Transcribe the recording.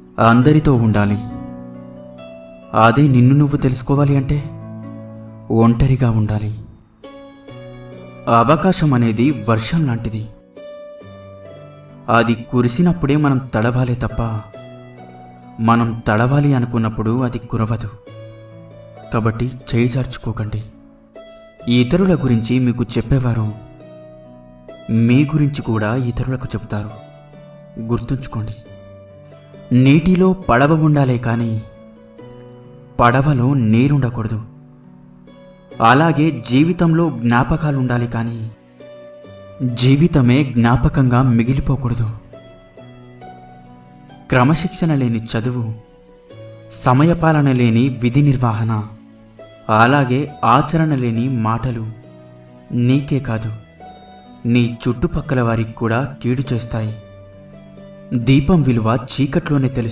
అందరితో ఉండాలి. అదే నిన్ను నువ్వు తెలుసుకోవాలి అంటే ఒంటరిగా ఉండాలి. అవకాశం అనేది వర్షం లాంటిది. అది కురిసినప్పుడే మనం తడవాలే తప్ప మనం తడవాలి అనుకున్నప్పుడు అది కురవదు. కాబట్టి చేయి జార్చుకోకండి. ఇతరుల గురించి మీకు చెప్పేవారు మీ గురించి కూడా ఇతరులకు చెప్తారు. గుర్తుంచుకోండి. నీటిలో పడవ ఉండాలే కానీ పడవలో నీరుండకూడదు. అలాగే జీవితంలో జ్ఞాపకాలు ఉండాలి కానీ జీవితమే జ్ఞాపకంగా మిగిలిపోకూడదు. క్రమశిక్షణ లేని చదువు, సమయపాలన లేని విధి నిర్వహణ, అలాగే ఆచరణ లేని మాటలు నీకే కాదు నీ చుట్టుపక్కల వారికి కూడా కీడు చేస్తాయి. దీపం విలువ చీకట్లోనే తెలుస్తుంది.